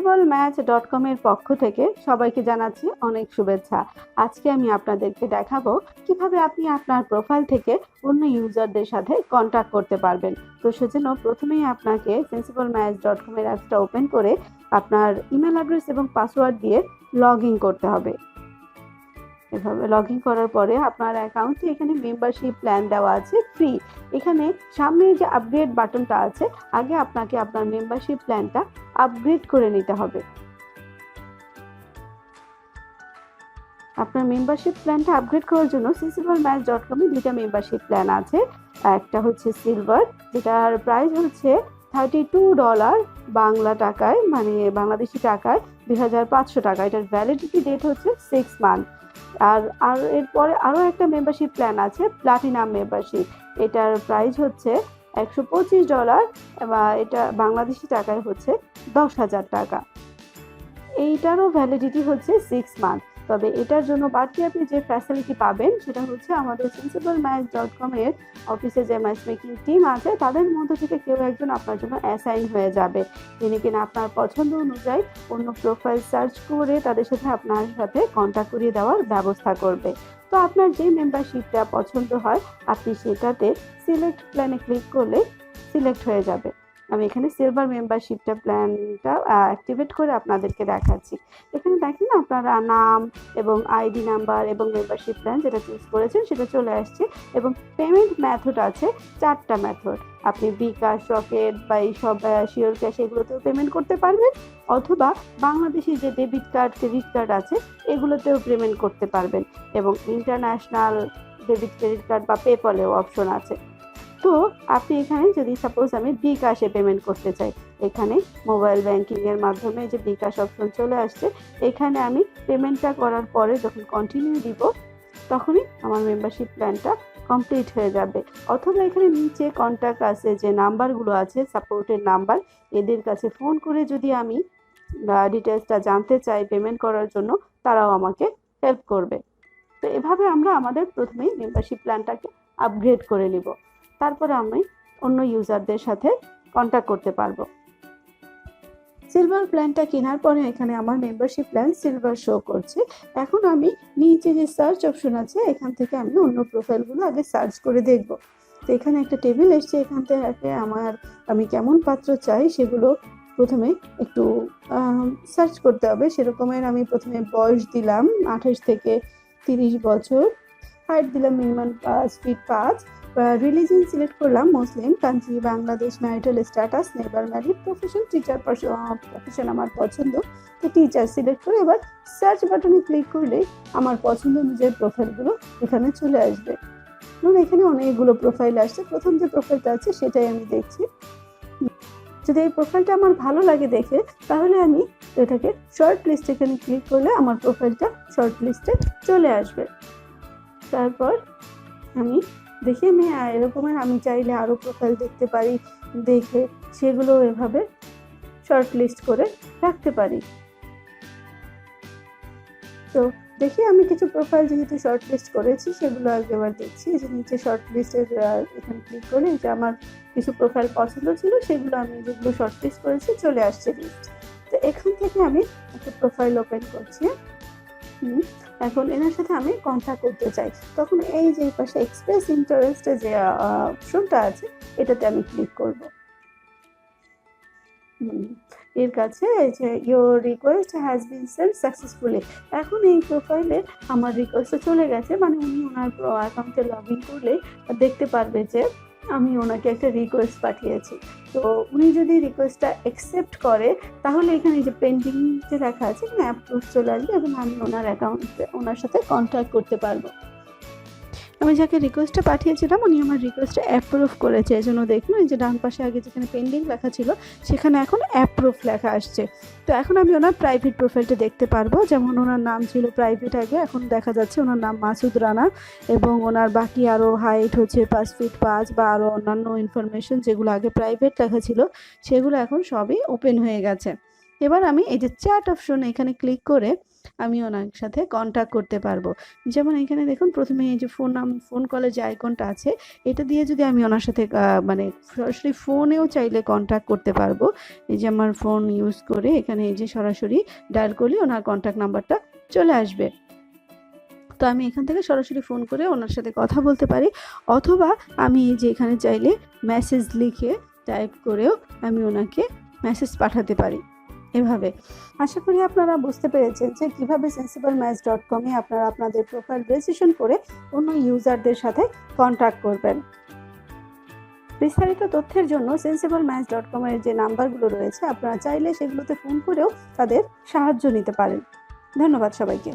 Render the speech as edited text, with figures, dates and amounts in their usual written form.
sensible-match.com এর পক্ষ থেকে সবাইকে জানাচ্ছি অনেক শুভেচ্ছা। আজকে আমি আপনাদেরকে দেখাবো কিভাবে আপনি আপনার প্রোফাইল থেকে অন্য ইউজারদের সাথে কন্ট্যাক্ট করতে পারবেন। তো সেজন্য প্রথমেই আপনাকে sensible-match.com এর অ্যাপসটা ওপেন করে আপনার ইমেল অ্যাড্রেস এবং পাসওয়ার্ড দিয়ে লগ ইন করতে হবে। এভাবে লগ ইন করার পরে আপনার অ্যাকাউন্টে এখানে মেম্বারশিপ প্ল্যান দেওয়া আছে ফ্রি। এখানে সামনে যে আপগ্রেড বাটনটা আছে, আগে আপনাকে আপনার মেম্বারশিপ প্ল্যানটা আপগ্রেড করে নিতে হবে। আপনার মেম্বারশিপ প্ল্যানটা আপগ্রেড করার জন্য sensible-match.com এ দুইটা মেম্বারশিপ প্ল্যান আছে। একটা হচ্ছে সিলভার, যেটার প্রাইস হচ্ছে $32 বাংলা টাকায়, মানে বাংলাদেশি টাকায় 2500 টাকা। এটার ভ্যালিডিটি ডেট হচ্ছে 6 মান্থ। আর এরপরে আরও একটা মেম্বারশিপ প্ল্যান আছে, প্লাটিনাম মেম্বারশিপ। এটার প্রাইস হচ্ছে $125 বা এটা বাংলাদেশি টাকায় হচ্ছে 10,000 টাকা। এইটারও ভ্যালিডিটি হচ্ছে 6 মান্থ। তবে এটার জন্য বাড়তি আপনি যে ফ্যাসিলিটি পাবেন সেটা হচ্ছে আমাদের sensible-match.com এর অফিসে যে ম্যাচ মেকিং টিম আছে তাদের মধ্যে থেকে কেউ একজন আপনার জন্য অ্যাসাইন হয়ে যাবে, যিনি কিনা আপনার পছন্দ অনুযায়ী অন্য প্রোফাইল সার্চ করে তাদের সাথে আপনার সাথে কন্ট্যাক্ট করিয়ে দেওয়ার ব্যবস্থা করবে। তো আপনার যে মেম্বারশিপটা পছন্দ হয় আপনি সেটাতে সিলেক্ট প্ল্যানে ক্লিক করলে সিলেক্ট হয়ে যাবে। আমি এখানে সিলভার মেম্বারশিপটা প্ল্যানটা অ্যাক্টিভেট করে আপনাদেরকে দেখাচ্ছি। এখানে দেখেন আপনারা নাম এবং আইডি নাম্বার এবং মেম্বারশিপ প্ল্যান যেটা চুজ করেছেন সেটা চলে আসছে, এবং পেমেন্ট মেথড আছে 4টা মেথড। আপনি বিকাশ, রকেট বা এইসব শিওর ক্যাশ এগুলোতেও পেমেন্ট করতে পারবেন, অথবা বাংলাদেশি যে ডেবিট কার্ড, ক্রেডিট কার্ড আছে এগুলোতেও পেমেন্ট করতে পারবেন, এবং ইন্টারন্যাশনাল ডেবিট, ক্রেডিট কার্ড বা পেপলেও অপশন আছে। তো আপনি এখানে যদি সাপোজ আমি বিকাশে পেমেন্ট করতে চাই, এখানে মোবাইল ব্যাংকিংয়ের মাধ্যমে যে বিকাশ অপশন চলে আসছে, এখানে আমি পেমেন্টটা করার পরে যখন কন্টিনিউ দিব তখনই আমার মেম্বারশিপ প্ল্যানটা কমপ্লিট হয়ে যাবে। অথবা এখানে নিচে কন্ট্যাক্ট আছে, যে নাম্বারগুলো আছে সাপোর্টের নাম্বার, এদের কাছে ফোন করে যদি আমি ডিটেলসটা জানতে চাই পেমেন্ট করার জন্য, তারাও আমাকে হেল্প করবে। তো এভাবে আমরা আমাদের প্রথমেই মেম্বারশিপ প্ল্যানটাকে আপগ্রেড করে নিব, তারপরে আমি অন্য ইউজারদের সাথে কন্ট্যাক্ট করতে পারবো। সিলভার প্ল্যানটা কেনার পরে এখানে আমার মেম্বারশিপ প্ল্যান সিলভার শো করছে। এখন আমি নিচে যে সার্চ অপশন আছে এখান থেকে আমি অন্য প্রোফাইলগুলো আগে সার্চ করে দেখব। তো এখানে একটা টেবিল এসছে, এখান থেকে আমি কেমন পাত্র চাই সেগুলো প্রথমে একটু সার্চ করতে হবে। সেরকমের আমি প্রথমে বয়স দিলাম 28 থেকে 30 বছর, হাইট দিলাম মিনিমাম 5 ফিট 5, রিলিজিয়ন সিলেক্ট করলাম Muslim, country Bangladesh, marital status never married, profession teacher, profession আমার পছন্দ, তো টিচার সিলেক্ট করে এবার সার্চ বাটনে ক্লিক করলে আমার পছন্দ অনুযায়ী প্রোফাইলগুলো এখানে চলে আসবে। ধরুন এখানে অনেকগুলো প্রোফাইল আসছে, প্রথম যে প্রোফাইলটা আছে সেটাই আমি দেখছি। যদি এই প্রোফাইলটা আমার ভালো লাগে দেখে, তাহলে আমি এটাকে শর্ট লিস্ট, এখানে ক্লিক করলে আমার প্রোফাইলটা শর্ট লিস্টে চলে আসবে। তারপর আমি দেখি এরকমের আমি চাইলে আরও প্রোফাইল দেখতে পারি, দেখে সেগুলো এভাবে শর্ট লিস্ট করে রাখতে পারি। তো দেখি আমি কিছু প্রোফাইল যেহেতু শর্ট লিস্ট করেছি সেগুলো একবার দেখছি। যে নিচে শর্ট লিস্টের এখানে ক্লিক করলে যে আমার কিছু প্রোফাইল পছন্দ ছিল সেগুলো আমি যেগুলো শর্ট লিস্ট করেছি চলে আসছে লিস্ট। তো এখান থেকে আমি একটা প্রোফাইল ওপেন করছি। এখন এনার সাথে আমি কন্ট্যাক্ট করতে চাই, তখন এই যে পাশে এক্সপ্রেস ইন্টারেস্টে যে অপশনটা আছে এটাতে আমি ক্লিক করব। এর কাছে এই যে your request has been send successfully, এখন এই প্রোফাইলে আমার রিকোয়েস্টটা চলে গেছে, মানে উনি ওনার অ্যাকাউন্টে লগ ইন করলে দেখতে পারবে যে আমি ওনাকে একটা রিকোয়েস্ট পাঠিয়েছি। তো উনি যদি রিকোয়েস্টটা অ্যাকসেপ্ট করে তাহলে এখানে যে পেন্ডিং যে লেখা আছে এখানে অ্যাপ্রুভ চলে আসবে, এবং আমি ওনার সাথে কন্ট্যাক্ট করতে পারবো। আমি যাকে রিকোয়েস্টটা পাঠিয়েছিলাম উনি আমার রিকোয়েস্টটা অ্যাপ্রুভ করেছে, এজন্য দেখুন এই যে ডান পাশে আগে যেখানে পেন্ডিং লেখা ছিল সেখানে এখন অ্যাপ্রুভ লেখা আসছে। তো এখন আমি ওনার প্রাইভেট প্রোফাইলটা দেখতে পারবো, যেমন ওনার নাম ছিল প্রাইভেট আগে, এখন দেখা যাচ্ছে ওনার নাম মাসুদ রানা, এবং ওনার বাকি আরও হাইট হচ্ছে 5 ফিট 5 বা আরও অন্যান্য ইনফরমেশন যেগুলো আগে প্রাইভেট লেখা ছিল সেগুলো এখন সবই ওপেন হয়ে গেছে। এবার আমি এই যে চ্যাট অপশন এখানে ক্লিক করে আমি ওনার সাথে কন্ট্যাক্ট করতে পারবো। যেমন এখানে দেখুন প্রথমে এই যে ফোন কলের যে আইকনটা আছে, এটা দিয়ে যদি আমি ওনার সাথে মানে সরাসরি ফোনেও চাইলে কন্ট্যাক্ট করতে পারবো। এই যে আমার ফোন ইউজ করে এখানে এই যে সরাসরি ডায়াল করলে ওনার কন্ট্যাক্ট নাম্বারটা চলে আসবে। তো আমি এখান থেকে সরাসরি ফোন করে ওনার সাথে কথা বলতে পারি, অথবা আমি এই যে এখানে চাইলে মেসেজ লিখে টাইপ করেও আমি ওনাকে মেসেজ পাঠাতে পারি এভাবে। আশা করি আপনারা বুঝতে পেরেছেন যে কিভাবে sensiblematch.com এ আপনারা আপনাদের প্রোফাইল রেজিস্ট্রেশন করে অন্য ইউজারদের সাথে কন্ট্যাক্ট করবেন। বিস্তারিত তথ্যের জন্য sensiblematch.com এর যে নাম্বারগুলো রয়েছে আপনারা চাইলে সেগুলোতে ফোন করেও তাদের সাহায্য নিতে পারেন। ধন্যবাদ সবাইকে।